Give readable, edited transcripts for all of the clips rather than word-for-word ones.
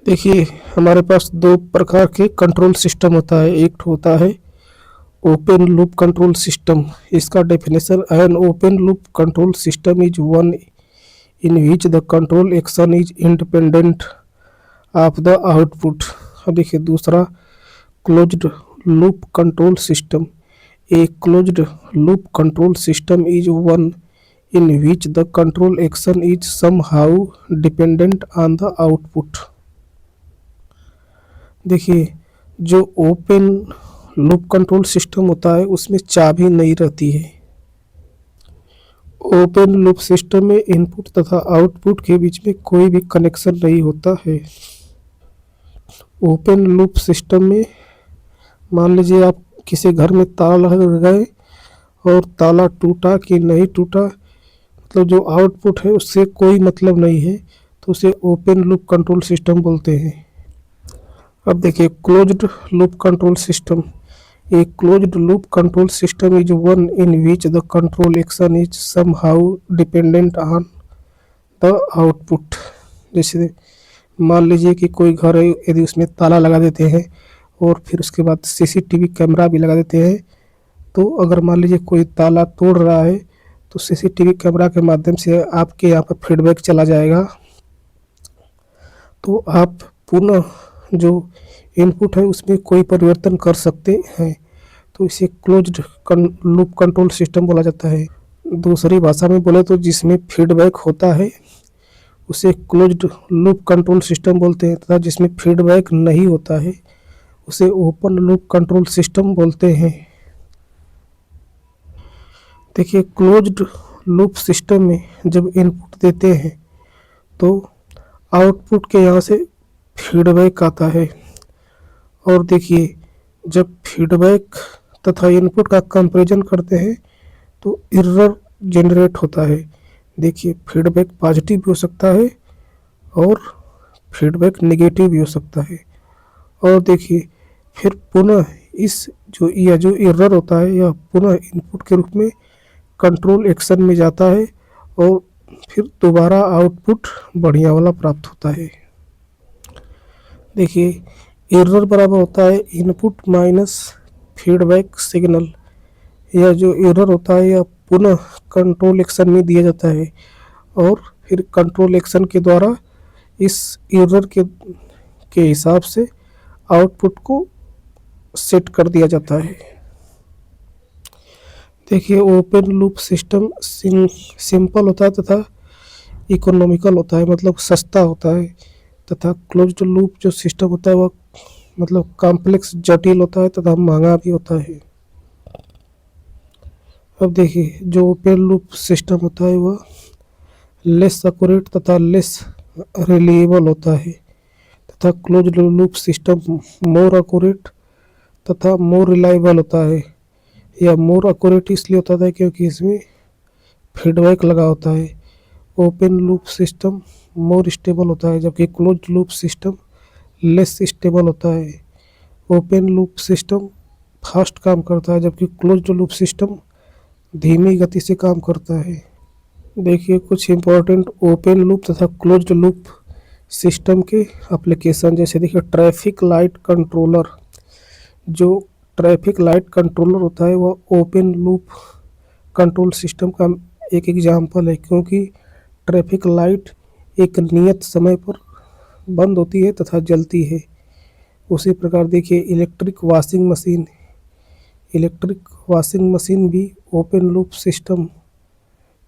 देखिए, हमारे पास दो प्रकार के कंट्रोल सिस्टम होता है। एक होता है ओपन लूप कंट्रोल सिस्टम। इसका definition, an open loop control system is one in which the control action is independent of the output. अब देखिए दूसरा, closed loop control system. A closed loop control system is one in which the control action is somehow dependent on the output। देखिए, जो open loop control system होता है उसमें चाबी नहीं रहती है। ओपन लूप सिस्टम में इनपुट तथा आउटपुट के बीच में कोई भी कनेक्शन नहीं होता है। ओपन लूप सिस्टम में मान लीजिए आप किसी घर में ताला लगा गए और ताला टूटा कि नहीं टूटा, मतलब जो आउटपुट है उससे कोई मतलब नहीं है, तो उसे ओपन लूप कंट्रोल सिस्टम बोलते हैं। अब देखिए closed loop control system. A closed loop control system is one in which the control action is somehow dependent on the output. जैसे मान लीजिए कि कोई घर है, यदि उसमें ताला लगा देते हैं और फिर उसके बाद सीसीटीवी कैमरा भी लगा देते हैं, तो अगर मान लीजिए कोई ताला तोड़ रहा है तो सीसीटीवी कैमरा के माध्यम से आपके यहाँ पर फीडबैक चला जाएगा, तो आप पुनः जो इनपुट है उसमें कोई परिवर्तन कर सकते हैं। तो इसे क्लोज्ड लूप कंट्रोल सिस्टम बोला जाता है। दूसरी भाषा में बोले तो जिसमें फीडबैक होता है उसे क्लोज्ड लूप कंट्रोल सिस्टम बोलते हैं, तथा जिसमें फीडबैक नहीं होता है उसे ओपन लूप कंट्रोल सिस्टम बोलते हैं। देखिए, क्लोज्ड लूप सिस्टम में जब इनपुट देते हैं तो आउटपुट के यहाँ से फीडबैक आता है, और देखिए जब फीडबैक तथा इनपुट का कंपैरिजन करते हैं तो एरर जनरेट होता है। देखिए, फीडबैक पॉजिटिव भी हो सकता है और फीडबैक नेगेटिव भी हो सकता है। और देखिए फिर पुनः इस जो एरर होता है यह पुनः इनपुट के रूप में कंट्रोल एक्शन में जाता है और फिर दोबारा आउटपुट बढ़िया वाला प्राप्त होता है। देखिए, एरर बराबर होता है इनपुट माइनस फीडबैक सिग्नल। यह जो एरर होता है यह पुनः कंट्रोल एक्शन में दिया जाता है और फिर कंट्रोल एक्शन के द्वारा इस एरर के हिसाब से आउटपुट को सेट कर दिया जाता है। देखिए, ओपन लूप सिस्टम सिंपल होता है तथा इकोनॉमिकल होता है, मतलब सस्ता होता है, तथा क्लोज्ड लूप जो सिस्टम होता है वह मतलब कॉम्प्लेक्स जटिल होता है तथा महंगा भी होता है। अब देखिए, जो ओपन लूप सिस्टम होता है वह लेस एक्यूरेट तथा लेस रिलायबल होता है, तथा closed loop system more accurate तथा मोर रिलायबल होता है। यह मोर एक्यूरेट इसलिए होता है क्योंकि इसमें फीडबैक लगा होता है। Open loop system more stable होता है जबकि closed loop system less stable होता है। ओपन लूप सिस्टम फास्ट काम करता है जबकि क्लोज्ड लूप सिस्टम धीमी गति से काम करता है। देखिए, कुछ इम्पोर्टेंट ओपन लूप तथा क्लोज्ड लूप सिस्टम के एप्लीकेशन, जैसे देखिए ट्रैफिक लाइट कंट्रोलर। जो ट्रैफिक लाइट कंट्रोलर होता है वह ओपन लूप कंट्रोल सिस्टम का एक एग्जाम्पल है, क्योंकि ट्रैफिक लाइट एक नियत समय पर बंद होती है तथा जलती है। उसी प्रकार देखिए इलेक्ट्रिक वॉशिंग मशीन भी ओपन लूप सिस्टम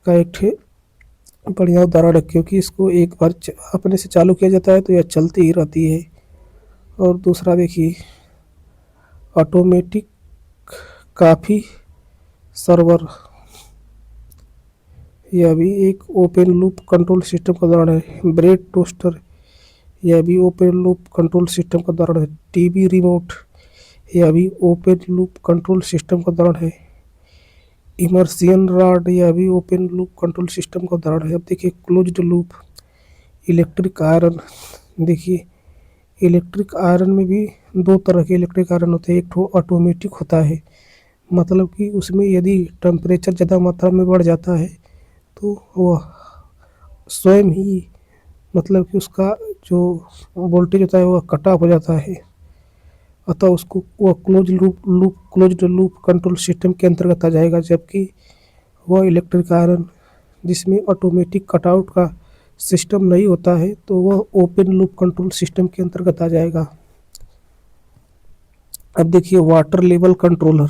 का एक बढ़िया उदाहरण है, क्योंकि इसको एक बार अपने से चालू किया जाता है तो यह चलती ही रहती है। और दूसरा देखिए ऑटोमेटिक कॉफ़ी सर्वर, यह भी एक ओपन लूप कंट्रोल सिस्टम का उदाहरण है। ब्रेड टोस्टर, यह भी ओपन लूप कंट्रोल सिस्टम का उदाहरण है। टीवी रिमोट, यह भी ओपन लूप कंट्रोल सिस्टम का उदाहरण है। इमर्सियन रॉड, यह भी ओपन लूप कंट्रोल सिस्टम का उदाहरण है। अब देखिए क्लोज्ड लूप इलेक्ट्रिक आयरन। देखिए, इलेक्ट्रिक आयरन में भी दो तरह के इलेक्ट्रिक आयरन होते हैं। एक तो ऑटोमेटिक होता है, मतलब कि उसमें यदि टेम्परेचर ज़्यादा मात्रा में बढ़ जाता है तो वह स्वयं ही मतलब कि उसका जो वोल्टेज होता है वह कट ऑफ हो जाता है, अतः उसको वह क्लोज्ड लूप कंट्रोल सिस्टम के अंतर्गत आ जाएगा। जबकि वह इलेक्ट्रिक आयरन जिसमें ऑटोमेटिक कटआउट का सिस्टम नहीं होता है तो वह ओपन लूप कंट्रोल सिस्टम के अंतर्गत आ जाएगा। अब देखिए वाटर लेवल कंट्रोलर,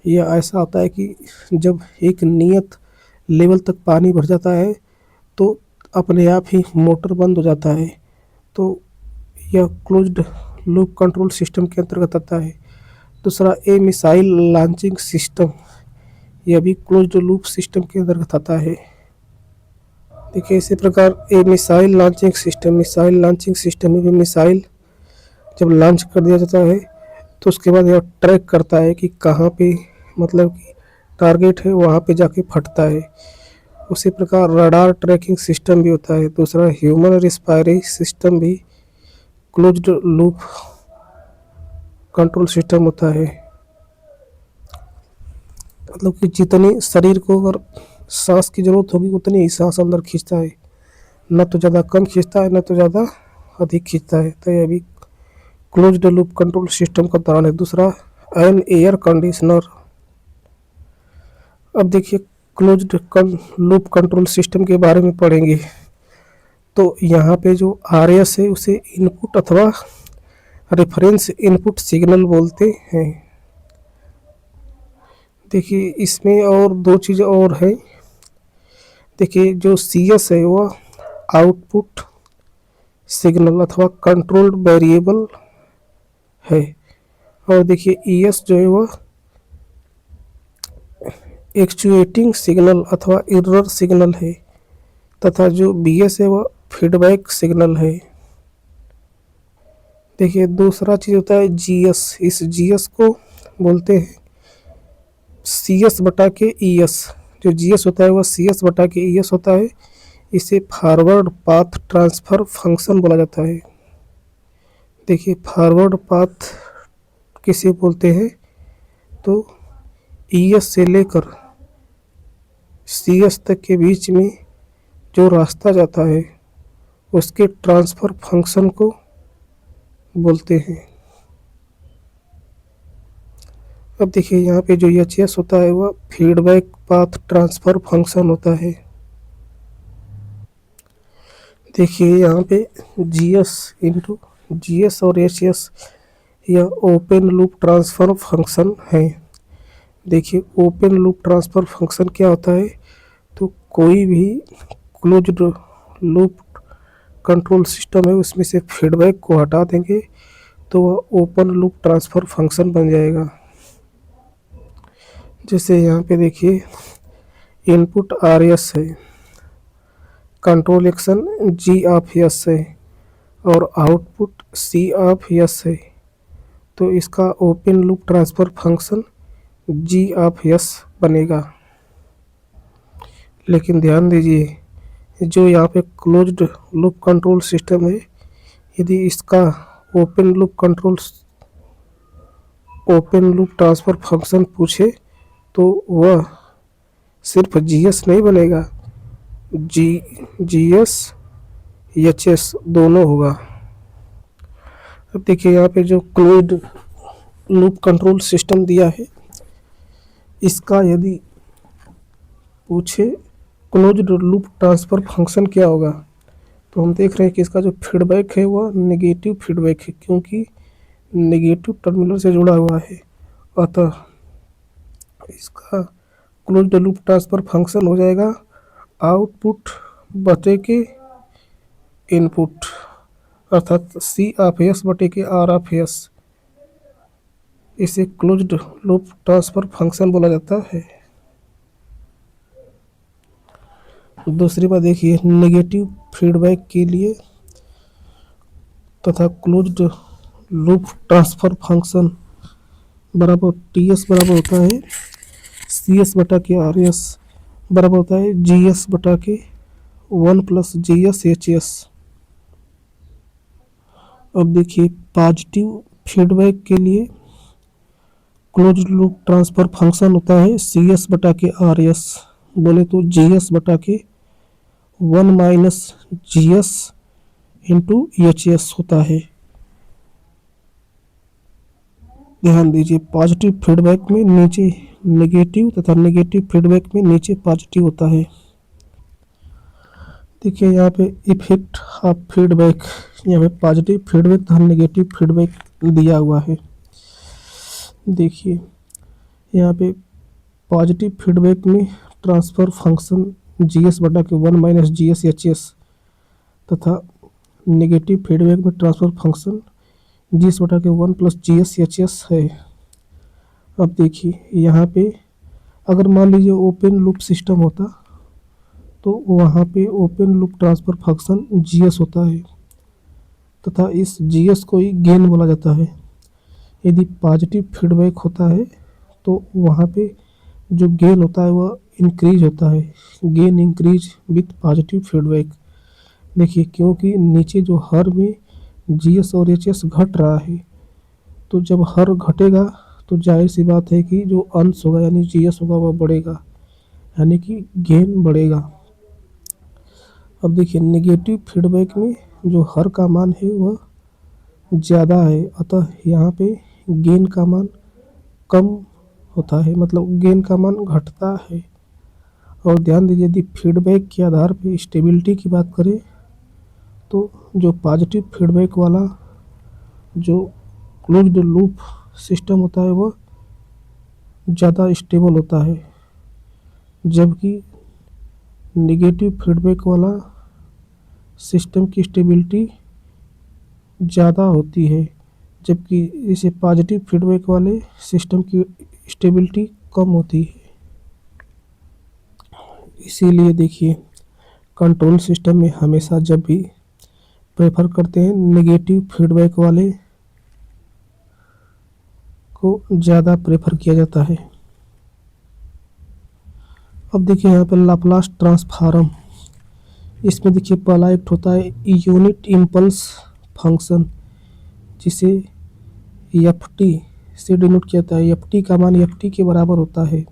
यह ऐसा होता है कि जब एक नियत लेवल तक पानी भर जाता है तो अपने आप ही मोटर बंद हो जाता है, तो यह क्लोज्ड लूप कंट्रोल सिस्टम के अंतर्गत आता है। दूसरा ए मिसाइल लॉन्चिंग सिस्टम, यह भी क्लोज्ड लूप सिस्टम के अंतर्गत आता है। देखिए इसी प्रकार ए मिसाइल लॉन्चिंग सिस्टम में भी मिसाइल जब लॉन्च कर दिया जाता है तो उसके बाद यह ट्रैक करता है कि कहाँ पे मतलब कि टारगेट है वहाँ पे जाके फटता है। उसी प्रकार रडार ट्रैकिंग सिस्टम भी होता है। दूसरा ह्यूमन रिस्पायरी सिस्टम भी क्लोज्ड लूप कंट्रोल सिस्टम होता है। मतलब कि जितनी शरीर को अगर सांस की जरूरत होगी उतनी ही सांस अंदर खींचता है, न तो ज़्यादा कम खींचता है न तो ज़्यादा अधिक खींचता है। तो यह भी क्लोज्ड लूप कंट्रोल सिस्टम का उदाहरण है। दूसरा एन एयर कंडीशनर। अब देखिए क्लोज्ड लूप कंट्रोल सिस्टम के बारे में पढ़ेंगे। तो यहाँ पे जो आर एस है उसे इनपुट अथवा रेफरेंस इनपुट सिग्नल बोलते हैं। देखिए इसमें और दो चीज़ और है। देखिए जो सी एस है वह आउटपुट सिग्नल अथवा कंट्रोल्ड वेरिएबल है, और देखिए ई एस जो है वह एक्चुएटिंग सिग्नल अथवा एरर सिग्नल है, तथा जो बी एस है वह फीडबैक सिग्नल है। देखिए दूसरा चीज़ होता है जी एस। इस जी एस को बोलते हैं सी एस बटा के ई एस। जो जी एस होता है वह सी एस बटा के ई एस होता है। इसे फॉरवर्ड पाथ ट्रांसफर फंक्शन बोला जाता है। देखिए फॉरवर्ड पाथ किसे बोलते हैं, तो ई एस से लेकर सी एस तक के बीच में जो रास्ता जाता है उसके ट्रांसफर फंक्शन को बोलते हैं। अब देखिए यहाँ पे जो एच एस होता है वह फीडबैक पाथ ट्रांसफर फंक्शन होता है। देखिए यहाँ पे जी एस और एच एस यह ओपन लूप ट्रांसफर फंक्शन है। देखिए ओपन लूप ट्रांसफर फंक्शन क्या होता है, तो कोई भी क्लोज्ड लूप कंट्रोल सिस्टम है उसमें से फीडबैक को हटा देंगे तो वह ओपन लूप ट्रांसफर फंक्शन बन जाएगा। जैसे यहाँ पे देखिए इनपुट आर एस है, control action G of S है और आउटपुट सी ऑफ एस है, तो इसका open loop transfer function G of S बनेगा। लेकिन ध्यान दीजिए जो यहाँ पे क्लोज्ड लूप कंट्रोल सिस्टम है, यदि इसका ओपन लूप ट्रांसफर फंक्शन पूछे तो वह सिर्फ जी एस नहीं बनेगा, जी एस एच एस दोनों होगा। अब देखिए यहाँ पे जो क्लोज्ड लूप कंट्रोल सिस्टम दिया है, इसका यदि पूछे क्लोज्ड लूप ट्रांसफर फंक्शन क्या होगा, तो हम देख रहे हैं कि इसका जो फीडबैक है वह नेगेटिव फीडबैक है, क्योंकि नेगेटिव टर्मिनल से जुड़ा हुआ है। अतः इसका क्लोज्ड लूप ट्रांसफर फंक्शन हो जाएगा आउटपुट बटे के इनपुट, अर्थात सी ऑफ एस बटे के आर ऑफ एस। इसे क्लोज्ड लूप ट्रांसफर फंक्शन बोला जाता है। दूसरी बात देखिए नेगेटिव फीडबैक के लिए तथा क्लोज्ड लूप ट्रांसफर फंक्शन बराबर टी एस बराबर होता है सी एस बटा के आर एस बराबर होता है जी एस बटा के 1 plus G S H S. अब देखिए पॉजिटिव फीडबैक के लिए क्लोज्ड लूप ट्रांसफर फंक्शन होता है सी एस बटा के आर एस, बोले तो जी एस बटा के 1 minus G S into H S होता है। ध्यान दीजिए, पॉजिटिव फीडबैक में नीचे नेगेटिव तथा नेगेटिव फीडबैक में नीचे पॉजिटिव होता है। देखिए यहाँ पे इफेक्ट ऑफ फीडबैक, यहाँ पे पॉजिटिव फीडबैक तथा नेगेटिव फीडबैक दिया हुआ है। देखिए यहाँ पे पॉजिटिव फीडबैक में ट्रांसफर फंक्शन जीएस बटा के 1 minus G S H S तथा नेगेटिव फीडबैक में ट्रांसफर फंक्शन जीएस बटा के 1 plus G S H S है। अब देखिए यहाँ पे अगर मान लीजिए ओपन लूप सिस्टम होता तो वहाँ पे open loop transfer function GS होता है तथा इस जीएस को ही गेन बोला जाता है। यदि पॉजिटिव फीडबैक होता है तो वहाँ पे जो गेन होता है वह इंक्रीज होता है, gain increase with positive feedback. देखिए क्योंकि नीचे जो हर में जीएस और एचएस घट रहा है, तो जब हर घटेगा तो जाहिर सी बात है कि जो अंश होगा यानी जीएस होगा वह बढ़ेगा, यानी कि गेन बढ़ेगा। अब देखिए नेगेटिव फीडबैक में जो हर का मान है वह ज़्यादा है, अतः यहाँ पे गेन का मान कम होता है, मतलब गेन का मान घटता है। और ध्यान दीजिए यदि फीडबैक के आधार पे स्टेबिलिटी की बात करें तो जो पॉजिटिव फीडबैक वाला जो क्लोज्ड लूप सिस्टम होता है वह ज़्यादा स्टेबल होता है, जबकि नेगेटिव फीडबैक वाला सिस्टम की स्टेबिलिटी ज़्यादा होती है, जबकि इसे पॉजिटिव फीडबैक वाले सिस्टम की स्टेबिलिटी कम होती है। इसीलिए देखिए कंट्रोल सिस्टम में हमेशा जब भी प्रेफर करते हैं नेगेटिव फीडबैक वाले को ज़्यादा प्रेफर किया जाता है। अब देखिए यहाँ पर लाप्लास ट्रांसफॉर्म, इसमें देखिए पहला एक्ट होता है यूनिट इम्पल्स फंक्शन, जिसे एफ टी से डिनोट किया जाता है। एफ टी का मान एफ टी के बराबर होता है।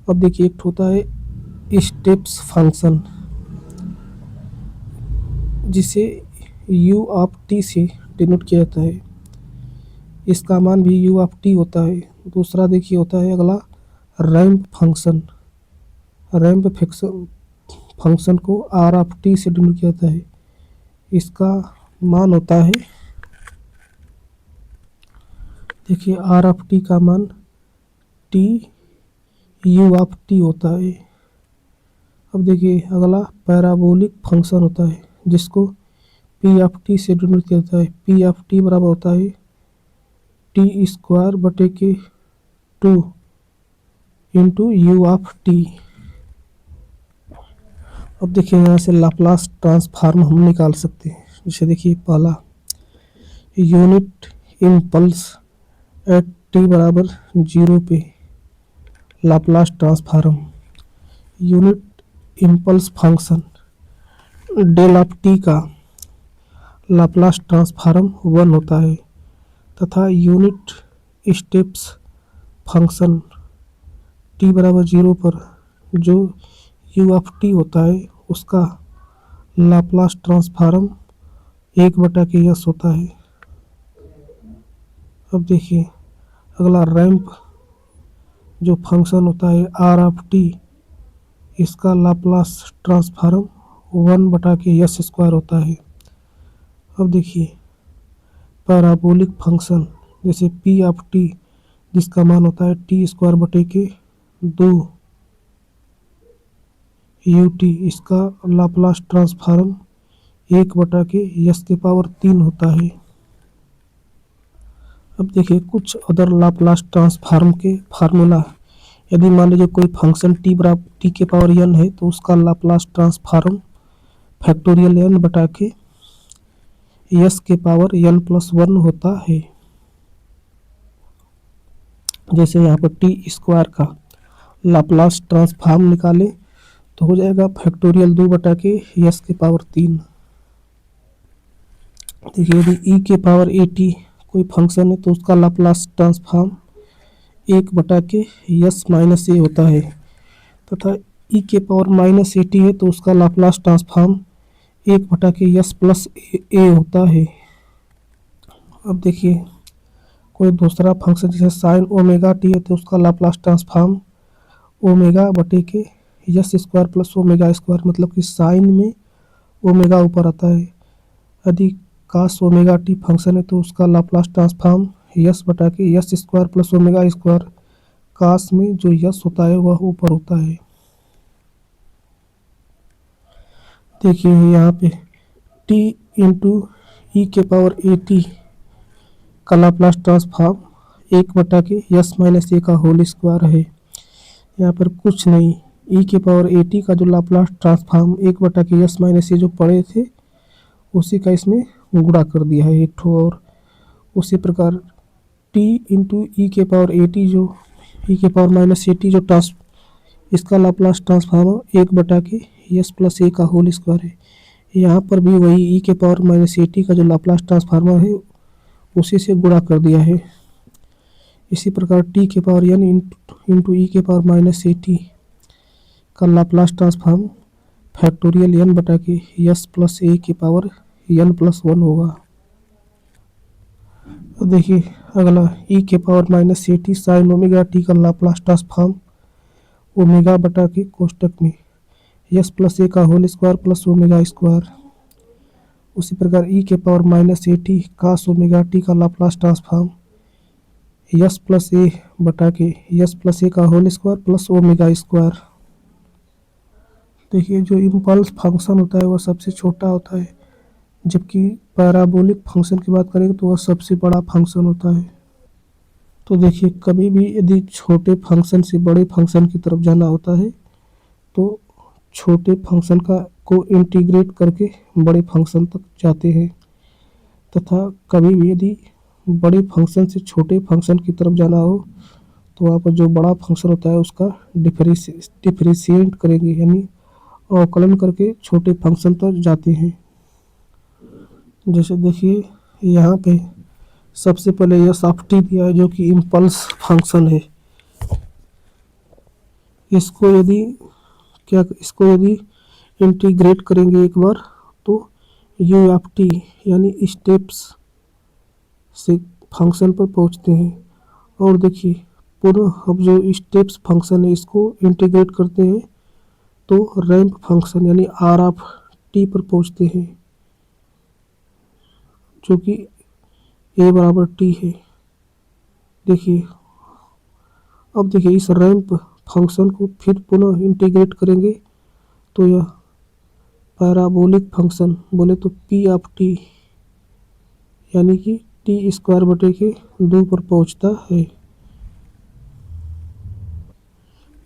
अब देखिए एक होता है स्टेप्स फंक्शन, जिसे यू ऑफ टी से डिनोट किया जाता है, इसका मान भी यू ऑफ टी होता है। दूसरा देखिए होता है अगला रैंप फंक्शन, रैंप फंक्शन को आर ऑफ टी से डिनोट किया जाता है, इसका मान होता है, देखिए आर ऑफ टी का मान टी यू ऑफ टी होता है। अब देखिए अगला पैराबोलिक फंक्शन होता है, जिसको पी ऑफ टी से डिनोट किया जाता है। पी ऑफ टी बराबर होता है टी स्क्वायर बटे के 2 इंटू यू ऑफ टी। अब देखिए यहाँ से लाप्लास ट्रांसफॉर्म हम निकाल सकते हैं। जैसे देखिए पहला यूनिट इम्पल्स एट टी बराबर 0 पे Laplace transform, unit impulse function del of T का लाप्लास ट्रांसफॉर्म 1 होता है, तथा यूनिट स्टेप्स फंक्शन टी बराबर 0 पर जो यू ऑफ टी होता है उसका लाप्लास ट्रांसफॉर्म 1/s होता है। अब देखिए अगला रैंप जो फंक्शन होता है आर ऑफ टी, इसका लाप्लास ट्रांसफॉर्म 1/s स्क्वायर होता है। अब देखिए पैराबोलिक फंक्शन जैसे पी ऑफ टी, जिसका मान होता है टी स्क्वायर बटे के 2 यू टी, इसका लाप्लास ट्रांसफॉर्म 1/s³ होता है। अब देखिए कुछ अदर लाप्लास ट्रांसफॉर्म के फार्मूला, यदि मान लीजिए कोई फंक्शन टी बराबर टी के पावर n है तो उसका लाप्लास ट्रांसफॉर्म फैक्टोरियल n बटा के s के पावर n+1 होता है। जैसे यहाँ पर टी स्क्वायर का लाप्लास ट्रांसफॉर्म निकाले तो हो जाएगा फैक्टोरियल 2 बटा के s के पावर 3। देखिए यदि e के पावर at कोई फंक्शन है तो उसका लाप्लास ट्रांसफॉर्म 1/s - a होता है, तथा e के पावर -at है तो उसका लाप्लास ट्रांसफॉर्म एक बटा के यस प्लस ए होता है। अब देखिए कोई दूसरा फंक्शन जैसे साइन ओमेगा टी है तो उसका लाप्लास ट्रांसफॉर्म ओमेगा बटे के S square plus omega square, मतलब कि साइन में ओमेगा ऊपर आता है। यदि कास ओमेगा टी फंक्शन है तो उसका लाप्लास ट्रांसफॉर्म यस बटा के S square plus omega square, cos में जो यस होता है वह ऊपर होता है। देखिए यहाँ पे टी इंटू ई के पावर ए टी का लाप्लास ट्रांसफॉर्म एक बटा के यस माइनस ए का होल स्क्वायर है। यहाँ पर कुछ नहीं, ई के पावर ए टी का जो लाप्लास ट्रांसफॉर्म एक बटा के यस माइनस ए जो पड़े थे उसी का इसमें गुणा कर दिया है एक ठो। और उसी प्रकार टी इंटू ई के पावर ए टी जो ई के पावर माइनस ए टी जो इसका लाप्लास ट्रांसफॉर्म एक बटा के यस प्लस ए का होल स्क्वायर है। यहाँ पर भी वही ई के पावर माइनस ए टी का जो लाप्लास ट्रांसफार्मर है उसी से गुणा कर दिया है। इसी प्रकार टी के पावर एन इंटू ई के पावर माइनस ए टी का लाप्लास ट्रांसफॉर्म फैक्टोरियल एन बटा के यस प्लस ए के पावर एन प्लस वन होगा। तो देखिए अगला ई के power minus A T sine omega T का लाप्लास ट्रांसफॉर्म ओमेगा बटा के कोष्टक में यस प्लस ए का whole square plus omega square. उसी प्रकार ई के power minus A T cos omega T का Laplace transform S plus A बटा के यस प्लस ए का whole square plus omega square. देखिए जो इम्पल्स फंक्शन होता है वह सबसे छोटा होता है, जबकि पैराबोलिक फंक्शन की बात करें तो वह सबसे बड़ा फंक्शन होता है। तो देखिए कभी भी यदि छोटे फंक्शन से बड़े फंक्शन की तरफ जाना होता है तो छोटे फंक्शन को इंटीग्रेट करके बड़े फंक्शन तक जाते हैं, तथा कभी भी यदि बड़े फंक्शन से छोटे फंक्शन की तरफ जाना हो तो वहाँ पर जो बड़ा फंक्शन होता है उसका डिफरेंशिएट करेंगे, यानी अवकलन करके छोटे फंक्शन तक जाते हैं। जैसे देखिए यहाँ पे सबसे पहले यह सॉफ्टी दिया है जो कि इम्पल्स फंक्शन है। इसको यदि इंटीग्रेट करेंगे एक बार तो यू एफ टी यानी स्टेप्स से फंक्शन पर पहुंचते हैं। और देखिए पुनः अब जो स्टेप्स फंक्शन है इसको इंटीग्रेट करते हैं तो रैंप फंक्शन यानी आर ऑफ टी पर पहुंचते हैं, जो कि ए बराबर टी है। देखिए अब देखिए इस रैंप फंक्शन को फिर पुनः इंटीग्रेट करेंगे तो यह पैराबोलिक फंक्शन बोले तो पी ऑफ टी यानी कि टी स्क्वायर बटे के 2 पर पहुंचता है।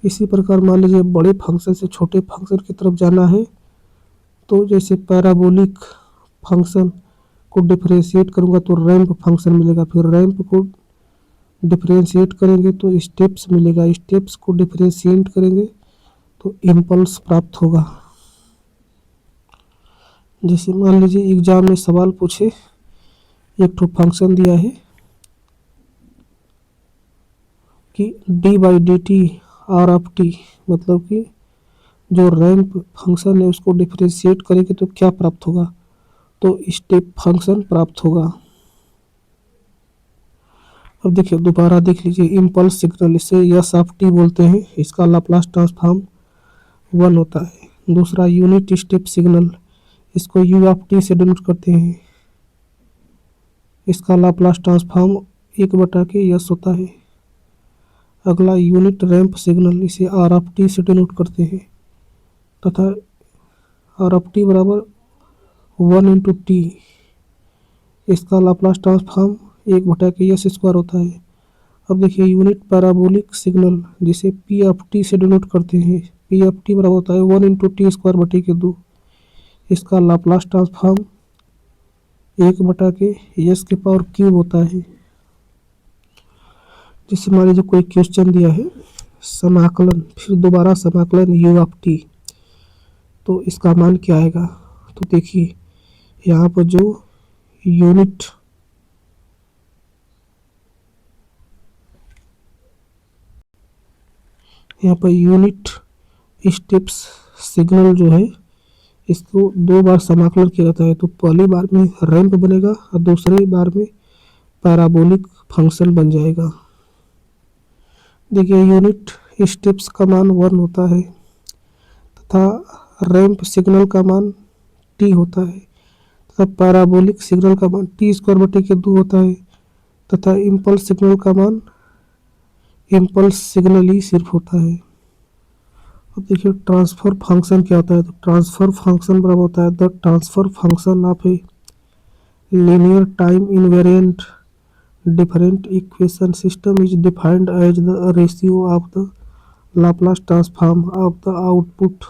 इसी प्रकार मान लीजिए बड़े फंक्शन से छोटे फंक्शन की तरफ जाना है तो जैसे पैराबोलिक फंक्शन को डिफरेंशिएट करूंगा तो रैंप फंक्शन मिलेगा, फिर रैंप को डिफरेंशिएट करेंगे तो स्टेप्स मिलेगा, स्टेप्स को डिफरेंशिएट करेंगे तो इम्पल्स प्राप्त होगा। जैसे मान लीजिए एग्जाम में सवाल पूछे, एक तो फंक्शन दिया है कि D by D T R of T, मतलब कि जो रैंप फंक्शन है उसको डिफरेंशिएट करेंगे तो क्या प्राप्त होगा, तो स्टेप फंक्शन प्राप्त होगा। अब देखिए दोबारा देख लीजिए इम्पल्स सिग्नल, इसे यस ऑफ टी बोलते हैं, इसका लाप्लास ट्रांसफॉर्म 1 होता है। दूसरा यूनिट स्टेप सिग्नल, इसको यू ऑफ टी से डिनोट करते हैं, इसका लाप्लास ट्रांसफॉर्म 1 बटा के यस होता है। अगला यूनिट रैंप सिग्नल, इसे आर ऑफ टी से डिनोट करते हैं तथा आर ऑफ टी बराबर 1 इंटू टी, इसका लाप्लास ट्रांसफॉर्म 1 बटा के यस स्क्वायर होता है। अब देखिए यूनिट पैराबोलिक सिग्नल जिसे पी ऑफ टी से डिनोट करते हैं, पी ऑफ टी बराबर होता है 1 इंटू टी स्क्वायर बटे के 2, इसका लाप्लास ट्रांसफॉर्म 1 बटा के यस के पावर क्यूब होता है। जैसे मान लीजिए कोई क्वेश्चन दिया है समाकलन, फिर दोबारा समाकलन यू ऑफ टी, तो इसका मान क्या आएगा, तो देखिए यहाँ पर जो यूनिट स्टेप्स सिग्नल जो है इसको दो बार समाकलन किया जाता है, तो पहली बार में रैंप बनेगा और दूसरी बार में पैराबोलिक फंक्शन बन जाएगा। देखिए यूनिट स्टेप्स का मान 1 होता है तथा रैंप सिग्नल का मान t होता है तथा पैराबोलिक सिग्नल का मान t² होता है तथा इम्पल्स सिग्नल का मान इम्पल्स सिग्नल ही सिर्फ होता है। अब देखिए ट्रांसफर फंक्शन क्या होता है, तो ट्रांसफर फंक्शन बराबर होता है the transfer function of a linear time invariant different equation system is defined as the ratio of the Laplace transform of the output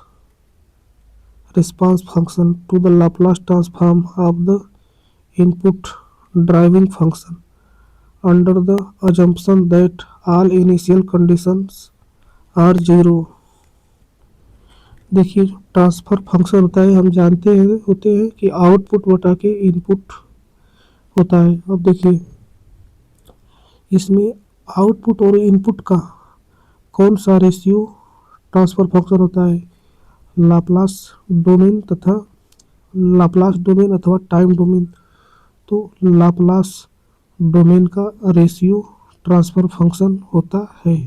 response function to the Laplace transform of the input driving function under the assumption that all initial conditions are zero। देखिए जो transfer function होता है हम जानते हैं होते हैं कि आउटपुट बटा के इनपुट होता है। अब देखिए इसमें आउटपुट और इनपुट का कौन सा रेशियो ट्रांसफर फंक्शन होता है, लाप्लास डोमेन तथा लाप्लास डोमेन अथवा टाइम डोमेन। तो लाप्लास डोमेन का रेशियो ट्रांसफर फंक्शन होता है।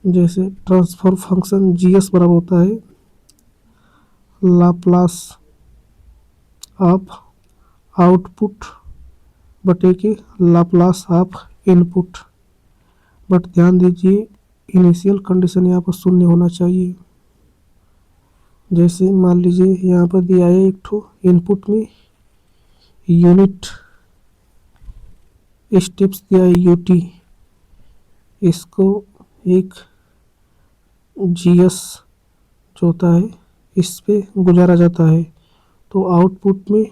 जैसे ट्रांसफर फंक्शन जीएस बराबर होता है लाप्लास ऑफ आउटपुट बटे के लाप्लास ऑफ इनपुट। बट ध्यान दीजिए इनिशियल कंडीशन यहाँ पर शून्य होना चाहिए। जैसे मान लीजिए यहाँ पर दिया है एक ठो इनपुट में यूनिट स्टेप्स दिया है यूटी, इसको एक जीएस जो होता है इस पे गुजारा जाता है, तो आउटपुट में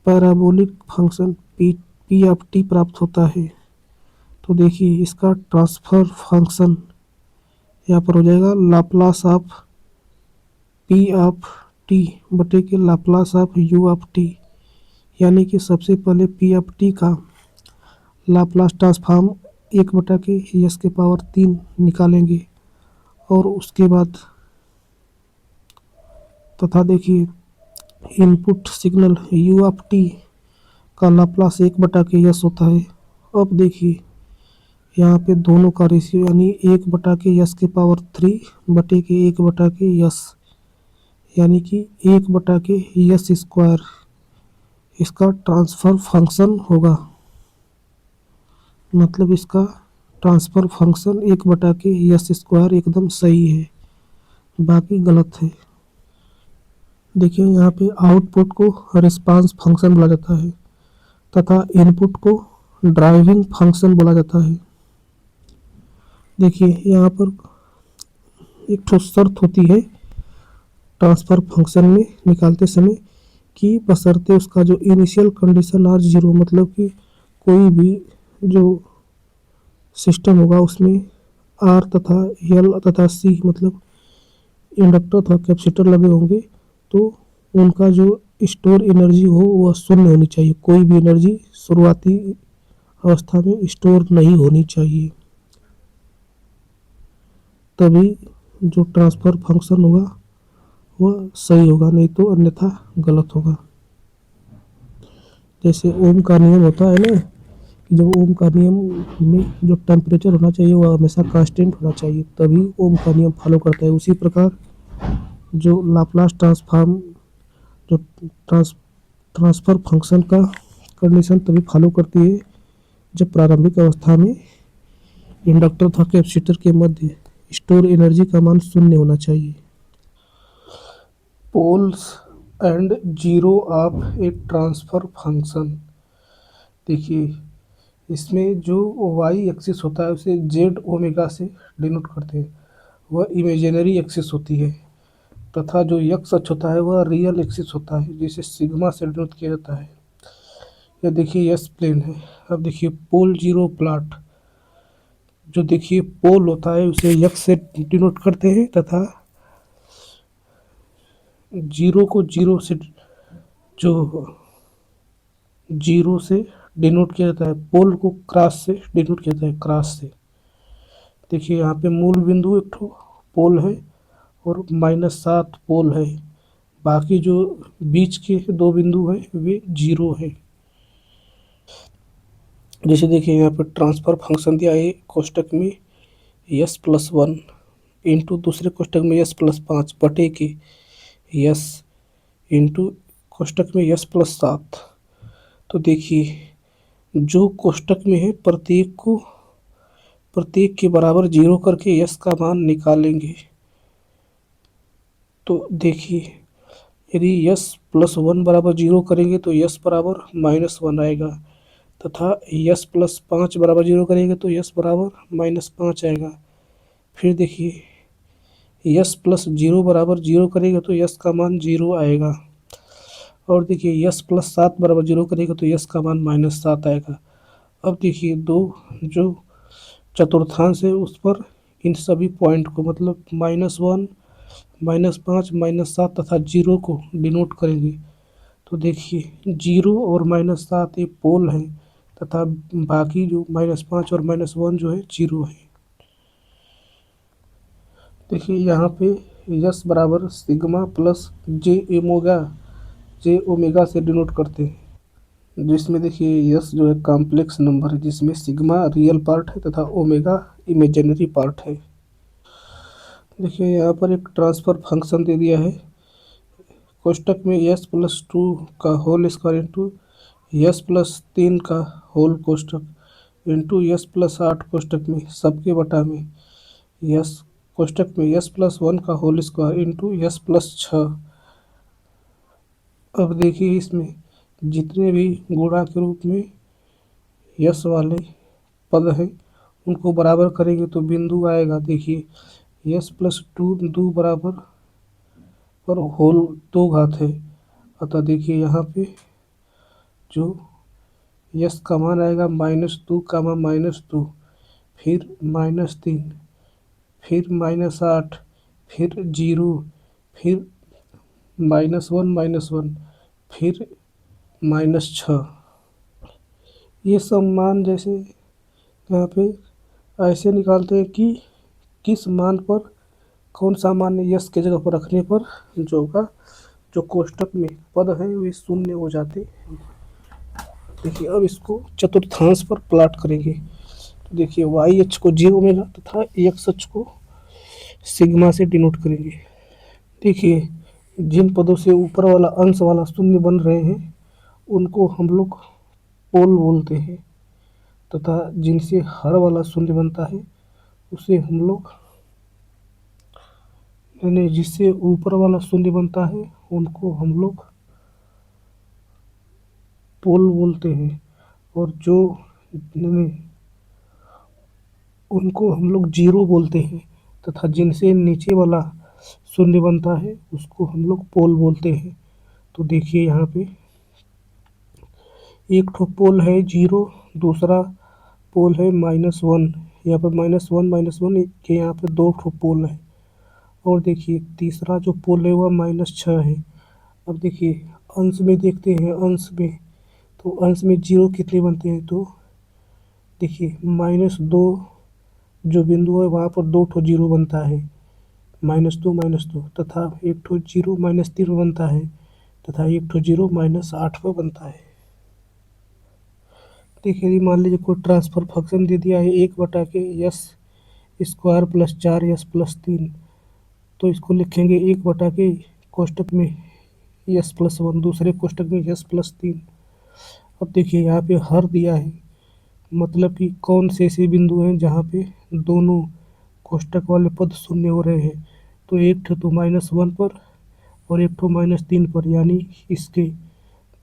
parabolic function P of T प्राप्त होता है। तो देखिए इसका ट्रांसफर फंक्शन यहाँ पर हो जाएगा Laplace of P of T बटे के Laplace of you of T, यानी कि सबसे पहले पी ऑफ टी का लाप्लास ट्रांसफॉर्म 1/(3) निकालेंगे और उसके बाद तथा देखिए input signal u of T का लाप्लास 1/(s) होता है। अब देखिए यहाँ पे दोनों का रेशियो यानी 1/(s3) बटे के 1/s यानी कि 1/s², इसका ट्रांसफर फंक्शन होगा। मतलब इसका ट्रांसफर फंक्शन 1/s² एकदम सही है, बाकी गलत है। देखिए यहाँ पे आउटपुट को रिस्पांस फंक्शन बोला जाता है तथा इनपुट को ड्राइविंग फंक्शन बोला जाता है। देखिए यहाँ पर एक ठोस शर्त होती है ट्रांसफर फंक्शन में निकालते समय कि बशर्ते उसका जो इनिशियल कंडीशन आर जीरो, मतलब कि कोई भी जो सिस्टम होगा उसमें आर तथा एल तथा सी मतलब इंडक्टर तथा कैपेसिटर लगे होंगे, तो उनका जो स्टोर एनर्जी हो वह शून्य होनी चाहिए। कोई भी एनर्जी शुरुआती अवस्था में स्टोर नहीं होनी चाहिए, तभी जो ट्रांसफर फंक्शन होगा वह सही होगा, नहीं तो अन्यथा गलत होगा। जैसे ओम का नियम होता है ना कि जब ओम का नियम में जो टेम्परेचर होना चाहिए वह हमेशा कांस्टेंट होना चाहिए, तभी ओम का नियम फॉलो करता है। उसी प्रकार जो लाप्लास ट्रांसफॉर्म जो ट्रांसफर फंक्शन का कंडीशन तभी फॉलो करती है जब प्रारंभिक अवस्था में इंडक्टर तथा कैपेसिटर के मध्य स्टोर एनर्जी का मान शून्य होना चाहिए। Poles and zero of a transfer function. देखिए इसमें जो वाई एक्सिस होता है उसे जेड ओमेगा से डिनोट करते हैं, वह इमेजिनरी एक्सिस होती है, तथा जो एक्स अक्ष होता है वह रियल एक्सिस होता है जिसे सिग्मा से डिनोट किया जाता है। यह देखिए एस प्लेन है। अब देखिए पोल जीरो प्लॉट, जो देखिए पोल होता है उसे एक्स से डिनोट करते हैं तथा जीरो को जीरो से डिनोट किया जाता है, पोल को क्रॉस से डिनोट किया जाता है, क्रॉस से। देखिए यहाँ पे मूल बिंदु एक ठो पोल है और -7 पोल है। बाकी जो बीच के दो बिंदु हैं वे 0 हैं। जैसे देखिए यहाँ पर ट्रांसफर फंक्शन दिया है कोष्टक में s+1 इंटू दूसरे कोष्टक में s+5 बटे के s इंटू कोष्टक में s+7। तो देखिए जो कोष्टक में है प्रत्येक के बराबर 0 करके s का मान निकालेंगे। तो देखिए यदि s+1 बराबर 0 करेंगे तो s बराबर -1 आएगा, तथा s+5 बराबर 0 करेंगे तो s बराबर -5 आएगा। फिर देखिए s+0 बराबर 0 करेंगे तो s का मान 0 आएगा, और देखिए s+7 बराबर 0 करेंगे तो s का मान -7 आएगा। अब देखिए दो जो चतुर्थांश है उस पर इन सभी पॉइंट को मतलब -1, -5, -7 तथा 0 को डिनोट करेंगे। तो देखिए 0 और -7 ये पोल हैं, तथा बाकी जो -5 और -1 जो है 0 है। देखिए यहाँ पे यस बराबर सिग्मा प्लस जे ओमेगा से डिनोट करते हैं, जिसमें देखिए यस जो है कॉम्प्लेक्स नंबर है, जिसमें सिग्मा रियल पार्ट है तथा ओमेगा इमेजिनरी पार्ट है। देखिए यहाँ पर एक ट्रांसफर फंक्शन दे दिया है कोष्टक में s+2 का होल स्क्वायर इंटू s+3 का होल कोष्टक इंटू s+8 कोष्टक में सबके बटा में s कोष्टक में s+1 का होल स्क्वायर इंटू s+6। अब देखिए इसमें जितने भी गुणा के रूप में यस वाले पद हैं उनको बराबर करेंगे तो बिंदु आएगा। देखिए s+2 दो बराबर और होल 2 घात है, अतः देखिए यहाँ पे जो यस का मान आएगा -2, -2, फिर -3, फिर -8, फिर 0, फिर -1, फिर -6। ये सब मान जैसे यहाँ पे ऐसे निकालते हैं कि किस मान पर कौन सा मान यस के जगह पर रखने पर जो होगा जो कोष्टक में पद है वे शून्य हो जाते हैं। देखिए अब इसको चतुर्थांश पर प्लॉट करेंगे। तो देखिए वाई अक्ष को जे ओमेगा तथा एक्स अक्ष को सिग्मा से डिनोट करेंगे। देखिए जिन पदों से ऊपर वाला अंश वाला शून्य बन रहे हैं उनको हम लोग पोल बोलते हैं, तथा जिनसे हर वाला शून्य बनता है उसे हम लोग यानी जिससे ऊपर वाला शून्य बनता है उनको हम लोग पोल बोलते हैं, और जो उनको हम लोग 0 बोलते हैं, तथा जिनसे नीचे वाला शून्य बनता है उसको हम लोग पोल बोलते हैं। तो देखिए यहाँ पे एक ठो पोल है 0, दूसरा पोल है -1। यहाँ पर -1 के यहाँ पे 2 ठो पोल है, और देखिए तीसरा जो पोल है वह -6 है। अब देखिए अंश में देखते हैं, अंश में तो अंश में 0 कितने बनते हैं, तो देखिए -2 जो बिंदु है वहाँ पर 2 ठो 0 बनता है, -2, तथा एक ठो 0 -3 बनता है, तथा एक ठो 0 -8 पर बनता है। देखिए यदि मान लीजिए कोई ट्रांसफर फंक्शन दे दिया है 1/s² + 4s + 3, तो इसको लिखेंगे 1/के कोष्टक में s+1 दूसरे कोष्टक में s+3। अब देखिए यहाँ पे हर दिया है, मतलब कि कौन से ऐसे बिंदु हैं जहाँ पे दोनों कोष्टक वाले पद शून्य हो रहे हैं। तो एक ठो तो -1 पर और एक ठो -3 पर, यानी इसके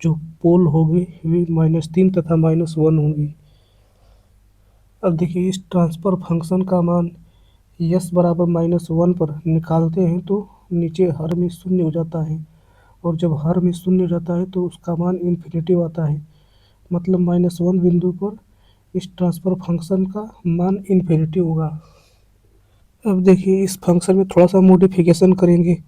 जो पोल होंगे वे -3 तथा -1 होंगे। अब देखिए इस ट्रांसफर फंक्शन का मान यस बराबर -1 पर निकालते हैं तो नीचे हर में शून्य हो जाता है, और जब हर में शून्य हो जाता है तो उसका मान इन्फिनिटी आता है, मतलब -1 बिंदु पर इस ट्रांसफर फंक्शन का मान इन्फिनिटी होगा। अब देखिए इस फंक्शन में थोड़ा सा मॉडिफिकेशन करेंगे।